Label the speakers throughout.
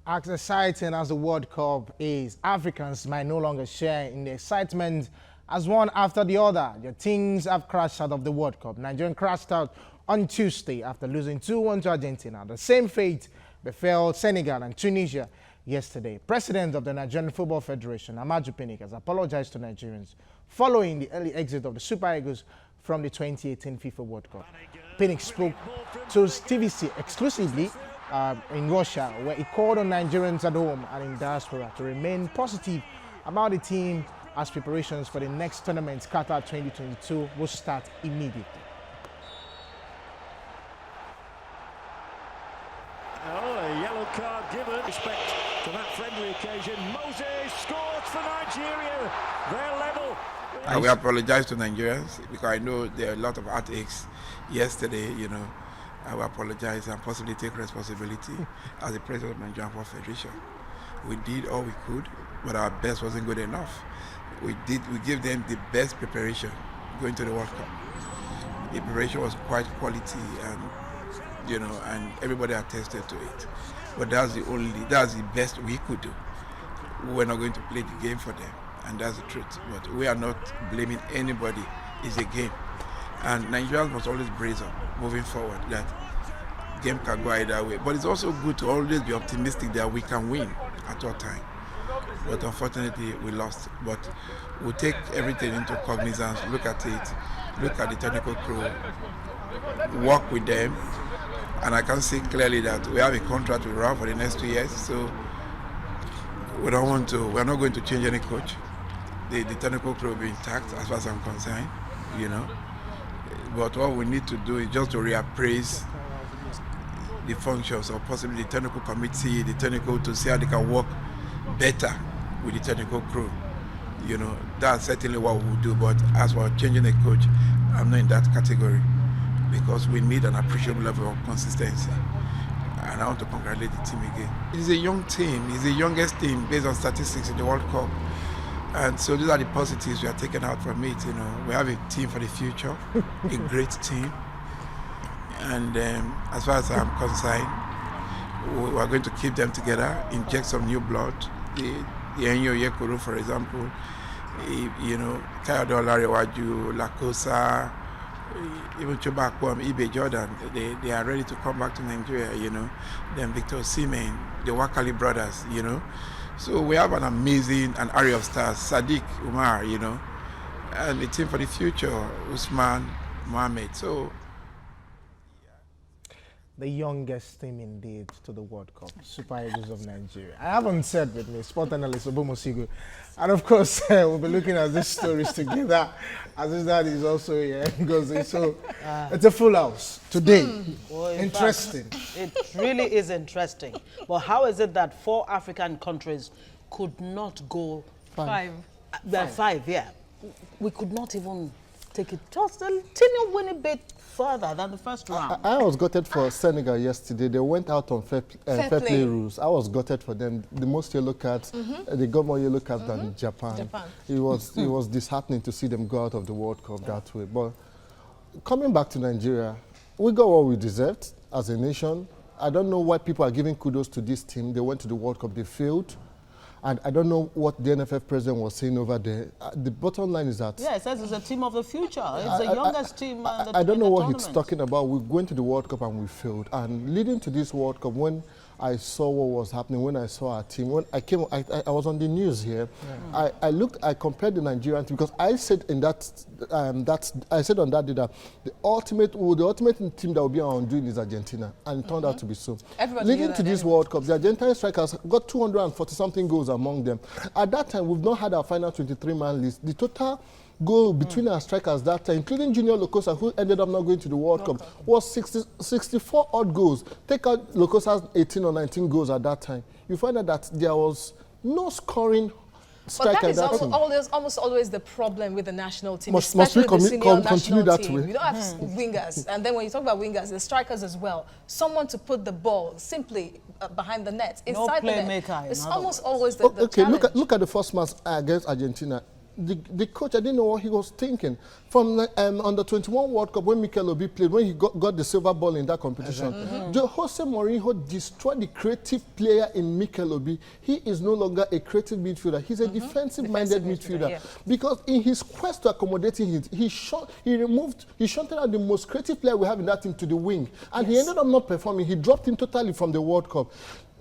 Speaker 1: As exciting as the World Cup is, Africans might no longer share in the excitement as one after the other. Their teams have crashed out of the World Cup. Nigeria crashed out on Tuesday after losing 2-1 to Argentina. The same fate befell Senegal and Tunisia yesterday. President of the Nigerian Football Federation, Amaju Pinnick, has apologized to Nigerians following the early exit of the Super Eagles from the 2018 FIFA World Cup. Pinnick spoke to TVC exclusively in Russia, where he called on Nigerians at home and in diaspora to remain positive about the team as preparations for the next tournament, Qatar 2022, will start immediately.
Speaker 2: Oh, a yellow card given. Respect to that friendly occasion. Moses scores for Nigeria. They're level.
Speaker 3: I will apologize to Nigerians because I know there are a lot of heartaches yesterday, I will apologize and possibly take responsibility as the president of the Nigerian Football Federation. We did all we could, but our best wasn't good enough. We gave them the best preparation going to the World Cup. The preparation was quite quality and everybody attested to it. But that's the best we could do. We were not going to play the game for them, and that's the truth. But we are not blaming anybody. It's a game. And Nigerians must always brace up moving forward that game can go either way. But it's also good to always be optimistic that we can win at all time. But unfortunately, we lost. But we'll take everything into cognizance, look at it, look at the technical crew, work with them. And I can see clearly that we have a contract with RAF for the next 2 years. So we're not going to change any coach. The technical crew will be intact as far as I'm concerned, But what we need to do is just to reappraise the functions or possibly the technical committee, to see how they can work better with the technical crew. That's certainly what we'll do. But as for changing a coach, I'm not in that category because we need an appreciable level of consistency. And I want to congratulate the team again. It's a young team. It's the youngest team based on statistics in the World Cup. And so these are the positives we are taking out from it. We have a team for the future, a great team. And as far as I'm concerned, we are going to keep them together, inject some new blood. The Enyo Yekuru, for example, Kayode Olarewaju, Lakosa, even Chobakwam, Ibe Jordan, they are ready to come back to Nigeria, Then Victor Osimhen, the Wakali brothers, So we have an amazing array of stars, Sadiq, Umar, and the team for the future, Usman, Mohamed. So
Speaker 1: the youngest team indeed to the World Cup, Super Eagles of Nigeria. I haven't said with me, sport analyst Obomosigo. And of course, we'll be looking at these stories together, as his dad is also here. So it's a full house today.
Speaker 4: Well,
Speaker 1: interesting.
Speaker 4: It really is interesting. But how is it that 4 African countries could not go
Speaker 5: Five.
Speaker 4: Five, yeah. We could not even take it just a teeny weeny bit further than the first round.
Speaker 5: I was gutted for Senegal yesterday. They went out on fair play rules. I was gutted for them. The most yellow cards, they got more yellow cards than Japan. It was disheartening to see them go out of the World Cup that way. But coming back to Nigeria, we got what we deserved as a nation. I don't know why people are giving kudos to this team. They went to the World Cup, they failed. And I don't know what the NFF president was saying over there. The bottom line is that...
Speaker 4: Yeah, it says it's a team of the future. It's the youngest team
Speaker 5: I don't know what he's talking about. We went to the World Cup and we failed. And leading to this World Cup, when I saw what was happening, when I saw our team, when I was on the news here. Yeah. I compared the Nigerian team because I said in I said on that day that the ultimate team that will be our undoing is Argentina, and it turned out to be so. Leading to this World Cup, the Argentine strikers got 240-something goals among them. At that time, we've not had our final 23-man list. The total goal between our strikers that time, including Junior Lokosa, who ended up not going to the World Cup, was 64 odd goals. Take out Lokosa's 18 or 19 goals at that time. You find out that there was no scoring striker.
Speaker 6: But that is almost always the problem with the national team,
Speaker 5: must we
Speaker 6: especially the senior
Speaker 5: continue
Speaker 6: national
Speaker 5: that
Speaker 6: team.
Speaker 5: way?
Speaker 6: You don't have wingers, and then when you talk about wingers, the strikers as well. Someone to put the ball simply behind the net, inside the net. It's almost always the challenge.
Speaker 5: Look at the first match against Argentina. the coach, I didn't know what he was thinking. From the under 21 World Cup, when Mikel Obi played, when he got the silver ball in that competition, Jose Mourinho destroyed the creative player in Mikel Obi. He is no longer a creative midfielder. He's a defensive-minded midfielder.
Speaker 6: Yeah.
Speaker 5: Because in his quest to accommodate him, he shunted out the most creative player we have in that team to the wing. And he ended up not performing. He dropped him totally from the World Cup.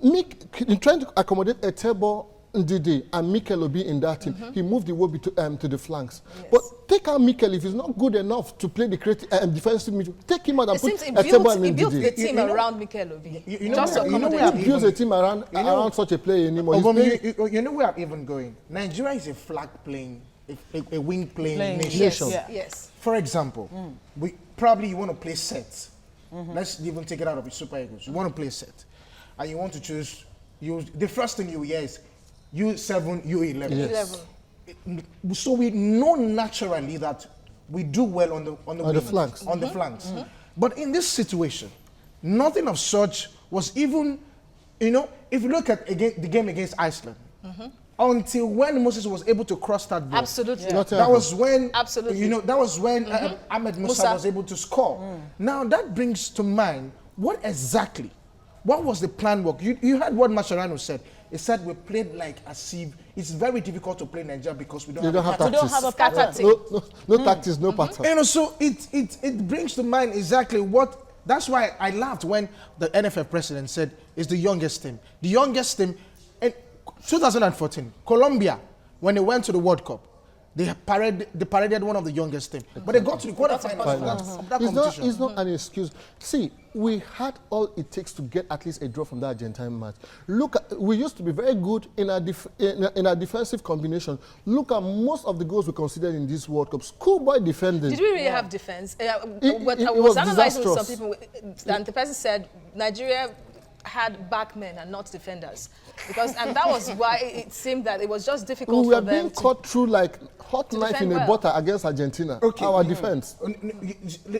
Speaker 5: In trying to accommodate Etebo, Ndidi and Mikel Obi in that team, he moved the Iwobi to the flanks.
Speaker 6: Yes.
Speaker 5: But take out Mikel if he's not good enough to play the creative defensive midfield. Take him out and
Speaker 6: It
Speaker 5: put
Speaker 6: seems he
Speaker 5: Etebo and
Speaker 6: built the
Speaker 5: Ndidi.
Speaker 6: team around Mikel Obi.
Speaker 1: Just to accommodate
Speaker 5: He builds a team around such a player anymore.
Speaker 1: You know where I'm even going? Nigeria is a flag playing, a wing playing nation.
Speaker 6: Yes, yes.
Speaker 1: For example, you want to play set. Let's even take it out of the Super Eagles. You want to play set, and you want to choose. The first thing you hear is U7, U11.
Speaker 5: Yes.
Speaker 1: So we know naturally that we do well on the wings,
Speaker 5: flanks.
Speaker 1: on the flanks. But in this situation, nothing of such was even, if you look at the game against Iceland, until when Moses was able to cross that ball.
Speaker 6: Absolutely.
Speaker 5: Yeah.
Speaker 1: That was when,
Speaker 6: Absolutely.
Speaker 1: that was when Ahmed Musa was able to score. Now that brings to mind, what was the plan work? You heard what Mascherano said. He said we played like as if it's very difficult to play Nigeria because we don't have
Speaker 6: We don't have a pattern.
Speaker 5: No tactics, no pattern.
Speaker 1: so it brings to mind exactly what. That's why I laughed when the NFF president said it's the youngest team. The youngest team in 2014, Colombia, when they went to the World Cup, they paraded one of the youngest teams. But they got to the quarterfinals of that competition.
Speaker 5: It's not an excuse. See, we had all it takes to get at least a draw from that Argentine match. We used to be very good in our defensive combination. Look at most of the goals we considered in this World Cup. Schoolboy defending.
Speaker 6: Did we really have defense?
Speaker 5: It
Speaker 6: I
Speaker 5: was
Speaker 6: analyzing with some
Speaker 5: disastrous.
Speaker 6: people, and the person said Nigeria had backmen and not defenders, and that was why it seemed that it was just difficult
Speaker 5: We
Speaker 6: for
Speaker 5: were
Speaker 6: them
Speaker 5: being caught through like hot knife
Speaker 6: defend
Speaker 5: in a
Speaker 6: well.
Speaker 5: butter against Argentina.
Speaker 1: Okay.
Speaker 5: Our defense.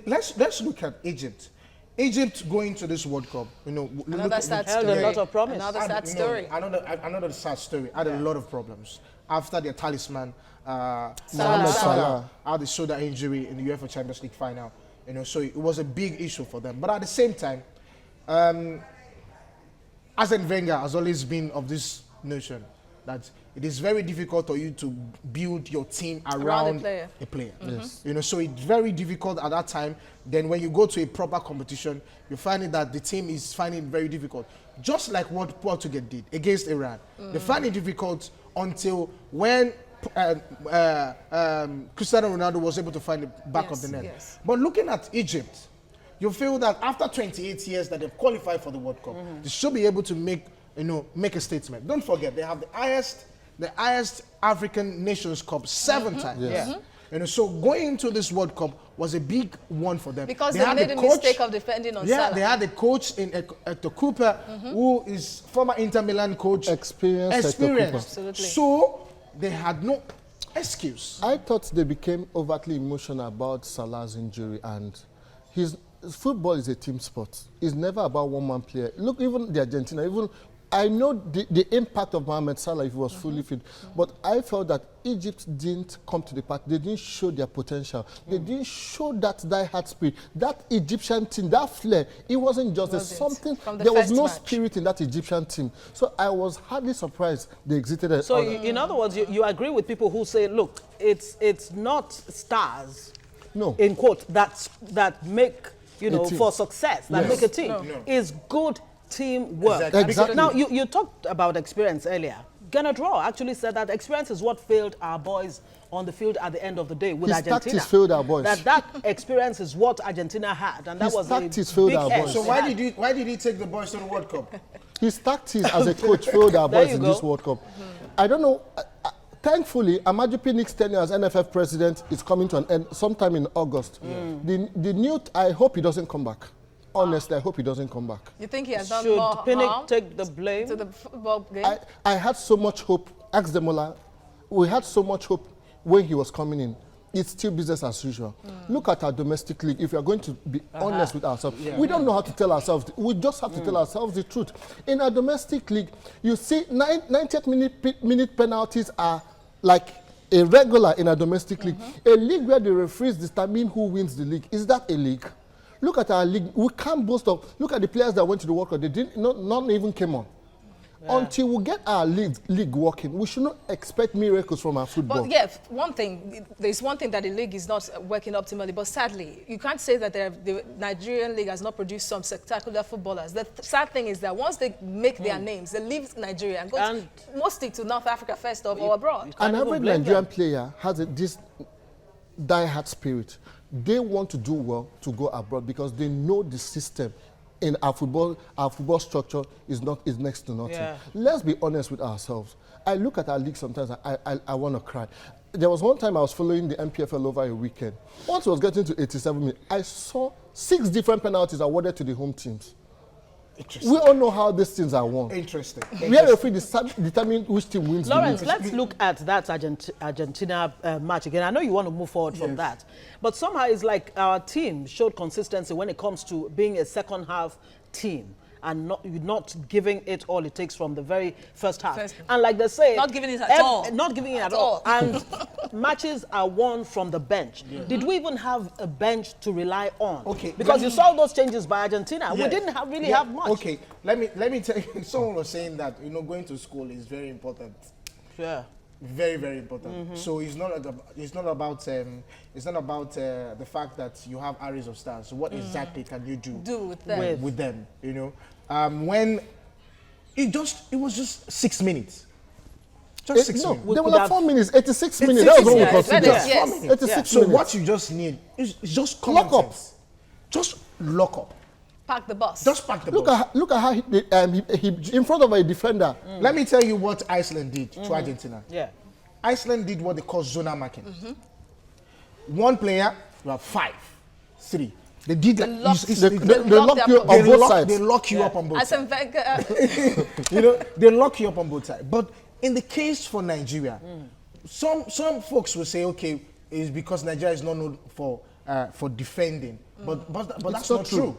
Speaker 1: Let's look at Egypt. Egypt going to this World Cup,
Speaker 6: Another sad
Speaker 4: Held
Speaker 6: story.
Speaker 4: a lot of promise.
Speaker 6: Another sad story.
Speaker 1: Another sad story. Had a lot of problems after their talisman,
Speaker 5: Mohamed Salah.
Speaker 1: had a shoulder injury in the UEFA Champions League final. So it was a big issue for them. But at the same time, Arsene Wenger has always been of this notion that it is very difficult for you to build your team around a player.
Speaker 5: Yes.
Speaker 1: So it's very difficult at that time. Then when you go to a proper competition, you find it that the team is finding it very difficult. Just like what Portugal did against Iran. They find it difficult until when Cristiano Ronaldo was able to find the back of the net.
Speaker 6: Yes.
Speaker 1: But looking at Egypt, you feel that after 28 years that they've qualified for the World Cup, they should be able to make a statement. Don't forget, they have the highest African Nations Cup 7 times.
Speaker 5: Yes.
Speaker 1: So going into this World Cup was a big one for them.
Speaker 6: Because
Speaker 1: they
Speaker 6: they
Speaker 1: had
Speaker 6: made
Speaker 1: the
Speaker 6: a
Speaker 1: coach,
Speaker 6: mistake of defending on Salah.
Speaker 1: they had a coach in Hector Cooper, who is former Inter Milan coach.
Speaker 5: Experienced Hector Cooper.
Speaker 6: Absolutely.
Speaker 1: So they had no excuse.
Speaker 5: I thought they became overtly emotional about Salah's injury, and football is a team sport. It's never about one-man player. Look, even the Argentina, I know the impact of Mohamed Salah if he was fully fit, but I felt that Egypt didn't come to the party. They didn't show their potential. They didn't show that die-hard spirit. That Egyptian team, that flair, it wasn't just something. There was no spirit in that Egyptian team. So I was hardly surprised they exited.
Speaker 4: So in other words, you agree with people who say, look, it's not stars, in quotes, that make, for success, that make a team. It's good teamwork.
Speaker 5: Exactly.
Speaker 4: Now, you talked about experience earlier. Gernot Rohr actually said that experience is what failed our boys on the field at the end of the day with Argentina.
Speaker 5: His tactics failed our boys.
Speaker 4: That experience is what Argentina had, and that
Speaker 5: His
Speaker 4: was
Speaker 5: tactics
Speaker 4: a
Speaker 5: failed
Speaker 4: big
Speaker 5: our
Speaker 4: edge
Speaker 5: boys.
Speaker 1: So
Speaker 4: they had.
Speaker 1: why did he take the boys to the World Cup?
Speaker 5: His tactics as a coach failed our
Speaker 4: There
Speaker 5: boys
Speaker 4: you
Speaker 5: in
Speaker 4: go.
Speaker 5: this World Cup. I don't know. Thankfully, Amadou Pinnick's tenure as NFF president is coming to an end sometime in August. I hope he doesn't come back. Honestly, I hope he doesn't come back.
Speaker 6: You think he has done
Speaker 4: Should
Speaker 6: more
Speaker 4: Pinnick
Speaker 6: harm
Speaker 4: take the blame?
Speaker 6: to the football game?
Speaker 5: I had so much hope. Ask Demola. We had so much hope when he was coming in. It's still business as usual. Look at our domestic league. If we are going to be honest with ourselves, we don't know how to tell ourselves. We just have to tell ourselves the truth. In our domestic league, you see 90th minute penalties are like a regular in a domestic league, a league where the referees determine who wins the league. Is that a league? Look at our league. We can't boast of. Look at the players that went to the World Cup. They didn't. None even came on. Yeah. Until we get our league working, we should not expect miracles from our football.
Speaker 6: But yeah, there's one thing that the league is not working optimally, but sadly, you can't say that the Nigerian league has not produced some spectacular footballers. The sad thing is that once they make their names, they leave Nigeria and go mostly to North Africa first or abroad.
Speaker 5: And every Nigerian player has this die-hard spirit. They want to do well to go abroad because they know the system in our football structure is next to nothing. Yeah. Let's be honest with ourselves. I look at our league sometimes, I want to cry. There was one time I was following the MPFL over a weekend. Once it was getting to 87 minutes, I saw 6 different penalties awarded to the home teams. We all know how these things are won.
Speaker 1: Interesting.
Speaker 5: We are referee determine which team wins.
Speaker 4: Lawrence, let's look at that Argentina match again. I know you want to move forward from that, but somehow it's like our team showed consistency when it comes to being a second half team and not giving it all it takes from the very first half. And like they say,
Speaker 6: not giving it at all.
Speaker 4: Not giving it at all. And matches are won from the bench. Yeah. Did we even have a bench to rely on? Okay. Because you saw those changes by Argentina. Yes. We didn't really have much.
Speaker 1: Okay. Let me tell you. Someone was saying that going to school is very important.
Speaker 4: Yeah.
Speaker 1: Very, very important. So it's not about the fact that you have arrays of stars. So what exactly can you do with them? When it was just 6 minutes. Just 6 minutes.
Speaker 5: They were like 4 minutes, 86 minutes. That was what we considered.
Speaker 1: 86 minutes. So what you just need is just lock up. Just lock up.
Speaker 6: Park the bus.
Speaker 1: Just park the bus.
Speaker 5: Look at how he in front of a defender.
Speaker 1: Let me tell you what Iceland did to Argentina.
Speaker 4: Yeah.
Speaker 1: Iceland did what they call zonal marking. One player, you have 5, 3. They did that.
Speaker 5: They lock you on both sides.
Speaker 1: They lock you up on both sides. They lock you up on both sides. But in the case for Nigeria, some folks will say, okay, it's because Nigeria is not known for defending. But that's not true.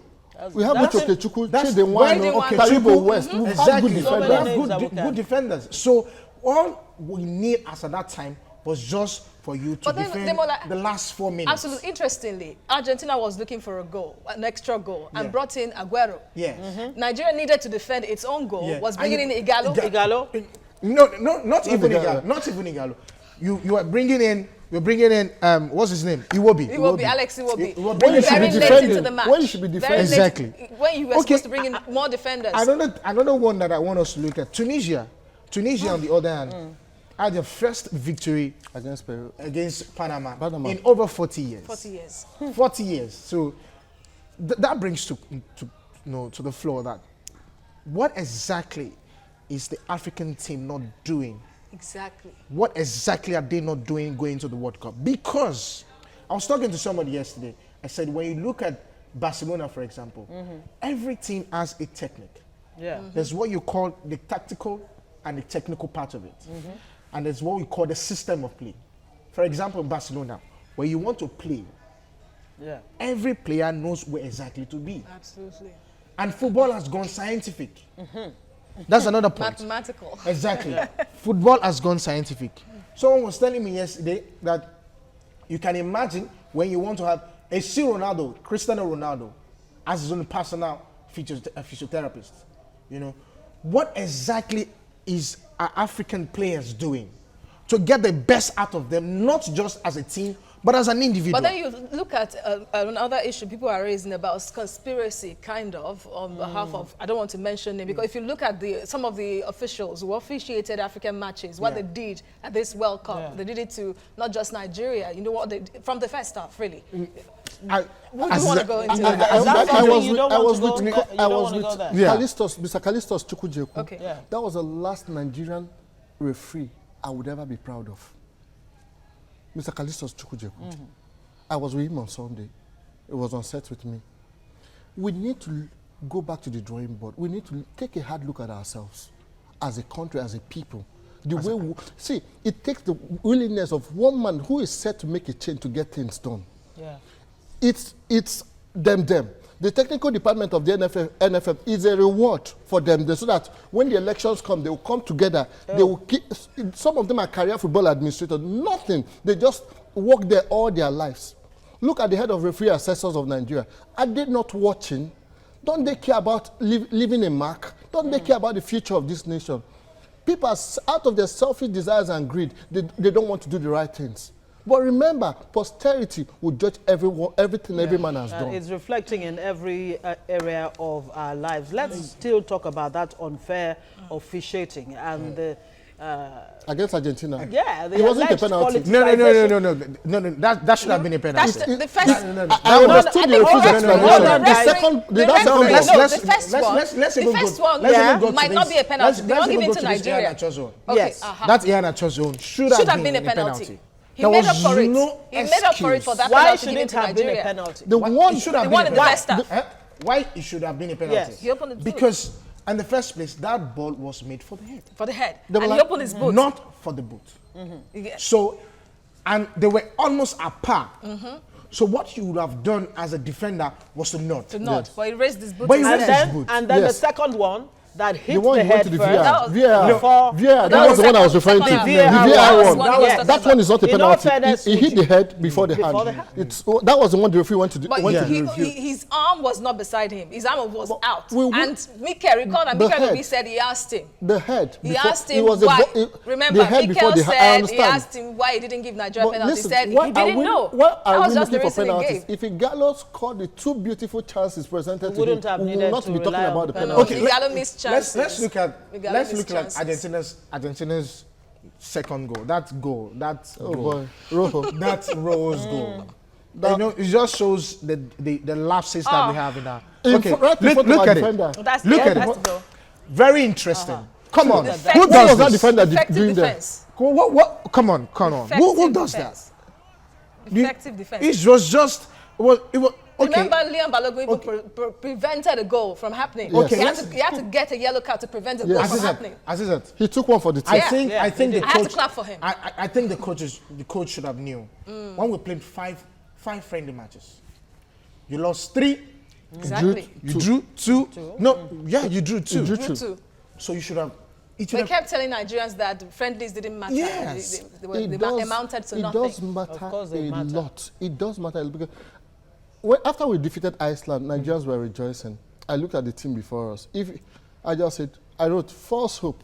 Speaker 5: We have Okechukwu, Chidinwano, Taribo West. We have good defenders.
Speaker 1: We have good defenders. So all we need as at that time was just for you to defend the last 4 minutes.
Speaker 6: Absolutely. Interestingly, Argentina was looking for a goal, an extra goal, and brought in Aguero.
Speaker 1: Yeah.
Speaker 6: Nigeria needed to defend its own goal, was bringing in Igalo.
Speaker 1: No, not even Igalo. Not even Igalo. You are bringing in. You're bringing in, what's his name? Iwobi.
Speaker 6: Alex Iwobi.
Speaker 5: When you should be defending. When you should be defending.
Speaker 1: Exactly.
Speaker 6: When you were supposed to bring in more defenders.
Speaker 1: Another one that I want us to look at, Tunisia. Tunisia, on the other hand, had their first victory against Panama in over 40 years.
Speaker 6: 40 years.
Speaker 1: 40 years. So that brings to the floor that what exactly is the African team not doing?
Speaker 6: Exactly.
Speaker 1: What exactly are they not doing going to the World Cup? Because I was talking to somebody yesterday. I said, when you look at Barcelona, for example, every team has a technique.
Speaker 4: Yeah.
Speaker 1: There's what you call the tactical and the technical part of it. And there's what we call the system of play. For example, in Barcelona, where you want to play, every player knows where exactly to be.
Speaker 6: Absolutely.
Speaker 1: And football has gone scientific. That's another point.
Speaker 6: Mathematical.
Speaker 1: Exactly. Football has gone scientific. Someone was telling me yesterday that you can imagine when you want to have Cristiano Ronaldo, as his own personal physiotherapist. What exactly is our African players doing to get the best out of them, not just as a team, but as an individual?
Speaker 6: But then you look at another issue people are raising about conspiracy, kind of, on behalf of, I don't want to mention it, because if you look at some of the officials who officiated African matches, what they did at this World Cup, they did it to not just Nigeria, what they did from the first half, really.
Speaker 1: Would you
Speaker 6: want to go into that?
Speaker 5: I was with Mr. Callistus Chukwujeku.
Speaker 6: Okay. Yeah.
Speaker 5: That was the last Nigerian referee I would ever be proud of. Mr. Callistus Chukwujeku. I was with him on Sunday. It was on set with me. We need to go back to the drawing board. We need to take a hard look at ourselves as a country, as a people. See, it takes the willingness of one man who is set to make a change to get things done.
Speaker 4: Yeah.
Speaker 5: It's them. The technical department of the NFF is a reward for them, so that when the elections come, they will come together. They will keep, some of them are career football administrators. Nothing. They just work there all their lives. Look at the head of referee assessors of Nigeria. Are they not watching? Don't they care about leaving a mark? Don't they care about the future of this nation? People, are, out of their selfish desires and greed, they don't want to do the right things. But remember, posterity will judge everything every man has done.
Speaker 4: It's reflecting in every area of our lives. Let's still talk about that unfair officiating and the...
Speaker 5: against Argentina.
Speaker 4: Yeah,
Speaker 5: it wasn't a penalty.
Speaker 1: No. That should have been a penalty.
Speaker 6: That's the first.
Speaker 5: I understood the
Speaker 1: referee's explanation.
Speaker 6: Let's even go. Might not be a penalty. They don't give it to Nigeria.
Speaker 1: Yes, that Iheanacho zone should have been a penalty.
Speaker 6: He made up for it. He made up for it for that
Speaker 4: Why
Speaker 6: penalty.
Speaker 4: should it have been a penalty?
Speaker 1: The one should have been
Speaker 6: in the first half.
Speaker 1: Why it should have been a penalty?
Speaker 4: Yes.
Speaker 1: Because in the first place, that ball was made for the head.
Speaker 6: For the head. And he opened his boot.
Speaker 1: Not for the boot. So, and they were almost apart. So what you would have done as a defender was to nod.
Speaker 6: But he raised his boot.
Speaker 1: But he raised his boot.
Speaker 4: And then the second one that hit the head first.
Speaker 5: That was the one I was referring to. The VAR one. That one is not a penalty. He hit the head before the hand. That was the one the referee went to do.
Speaker 6: But his arm was not beside him. His arm was out. And Mikel recalled that Mikel said he asked him.
Speaker 5: The head.
Speaker 6: He asked him why. Remember, Mikel said he asked him why he didn't give Nigeria penalty. He said he didn't know.
Speaker 5: What are we looking for penalties? If Igalo scored the two beautiful chances presented to him, we will not be talking about the penalty.
Speaker 6: Igalo missed chances.
Speaker 1: Let's look at Argentina's second goal. That Rose goal. You know, it just shows the lapses that we have in that. Okay, look at it. Look at it. Very interesting. Come on, who does that defender doing that? What? Come on. Who does that?
Speaker 6: Effective defense.
Speaker 1: It was just. It was. Okay.
Speaker 6: Remember, Leon Balogun prevented a goal from happening.
Speaker 5: Yes.
Speaker 6: He had to get a yellow card to prevent a goal from happening.
Speaker 5: He took one for the team.
Speaker 1: I think the coach.
Speaker 6: I had to clap for him.
Speaker 1: I think the coach should have knew. When we played five friendly matches, you lost 3.
Speaker 6: Exactly.
Speaker 1: You drew 2. No, yeah, you drew 2.
Speaker 6: You drew 2.
Speaker 1: So you should have.
Speaker 6: We kept telling Nigerians that friendlies didn't matter.
Speaker 1: Yes.
Speaker 6: They amounted to nothing.
Speaker 5: It does matter a lot. It does matter because after we defeated Iceland, Nigerians were rejoicing. I looked at the team before us. I wrote false hope.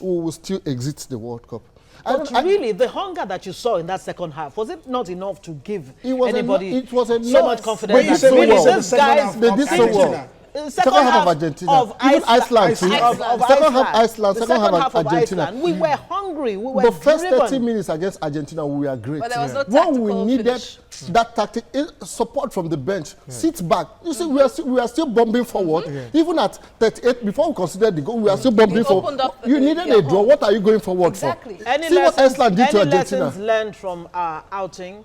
Speaker 5: We will still exit the World Cup.
Speaker 4: But really, the hunger that you saw in that second half, was it not enough to give anybody
Speaker 5: so
Speaker 4: much confidence that really these guys
Speaker 5: they did so well? Second half of Argentina. Even Iceland too. Second half of Argentina.
Speaker 4: We were hungry. We were
Speaker 5: the first 30 minutes against Argentina, we were great.
Speaker 6: But there was no tactical
Speaker 5: when we needed that tactic, support from the bench, sit back. You see, we are still bombing forward. Even at 38, before we considered the goal, we are still bombing forward. You needed a draw. What are you going forward for? See what Iceland did to Argentina.
Speaker 4: Lessons learned from our outing?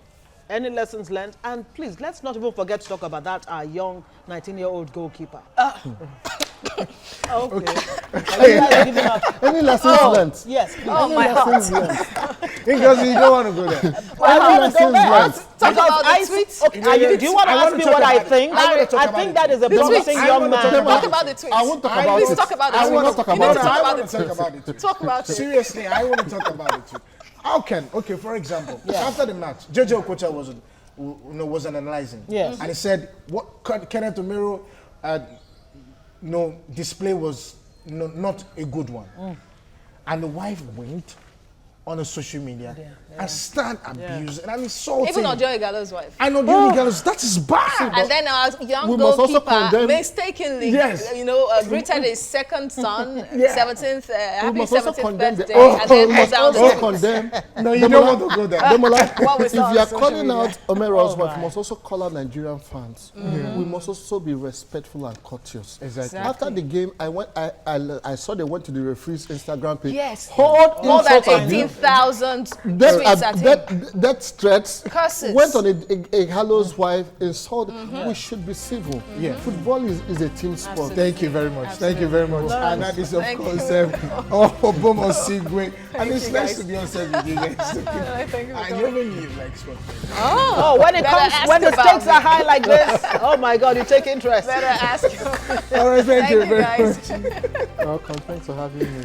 Speaker 4: Any lessons learned? And please, let's not even forget to talk about that our young 19-year-old goalkeeper. Okay.
Speaker 5: Any lessons learned?
Speaker 4: Yes.
Speaker 6: Oh, my heart.
Speaker 1: Because you don't want to go there.
Speaker 5: Any lessons learned?
Speaker 6: Talk about the tweets.
Speaker 4: Okay, do you want to ask me what I think? I think that is a promising young man.
Speaker 6: Talk about the tweets.
Speaker 5: I won't talk about it.
Speaker 6: Please talk about it.
Speaker 5: I will not talk about
Speaker 1: it.
Speaker 6: Talk about it.
Speaker 1: Seriously, I want to talk about it too. Okay, for example, after the match, JJ Okocha was analyzing.
Speaker 4: Yes.
Speaker 1: And he said, what Kenneth Omero display was not a good one. And the wife went on a social media and start abusing and insulting.
Speaker 6: Even Ojo Igalo's wife.
Speaker 1: I know Ojo Igalo's, that is bad.
Speaker 6: And then our young goalkeeper mistakenly, greeted his second son, 17th, happy 17th birthday, and then
Speaker 5: we must also condemn.
Speaker 1: No, you don't want to go there.
Speaker 5: If you are calling out Omero's wife, you must also call out Nigerian fans. We must also be respectful and courteous.
Speaker 1: Exactly.
Speaker 5: After the game, I saw they went to the referee's Instagram page.
Speaker 6: Yes.
Speaker 5: More than 18
Speaker 6: 100,000 tweets at him.
Speaker 5: That threats
Speaker 6: Curses.
Speaker 5: went on a Halo's wife insult. We should be civil.
Speaker 1: Yeah.
Speaker 5: Football is a team sport.
Speaker 1: Thank you very much. Thank you very much. And that is, of
Speaker 6: Thank
Speaker 1: course,
Speaker 6: you.
Speaker 1: Obomo Sigwe. And it's
Speaker 6: you,
Speaker 1: nice
Speaker 6: guys.
Speaker 1: to be on set with you guys.
Speaker 6: Thank you for
Speaker 1: I
Speaker 6: coming.
Speaker 1: never knew you like sport.
Speaker 4: Oh, when it
Speaker 6: Better
Speaker 4: comes,
Speaker 6: ask
Speaker 4: when the
Speaker 6: about
Speaker 4: stakes
Speaker 6: me.
Speaker 4: are high like this, oh my God, you take interest.
Speaker 6: Better ask him.
Speaker 1: All right, thank you very
Speaker 6: guys.
Speaker 1: much.
Speaker 5: Welcome. Thanks for having me.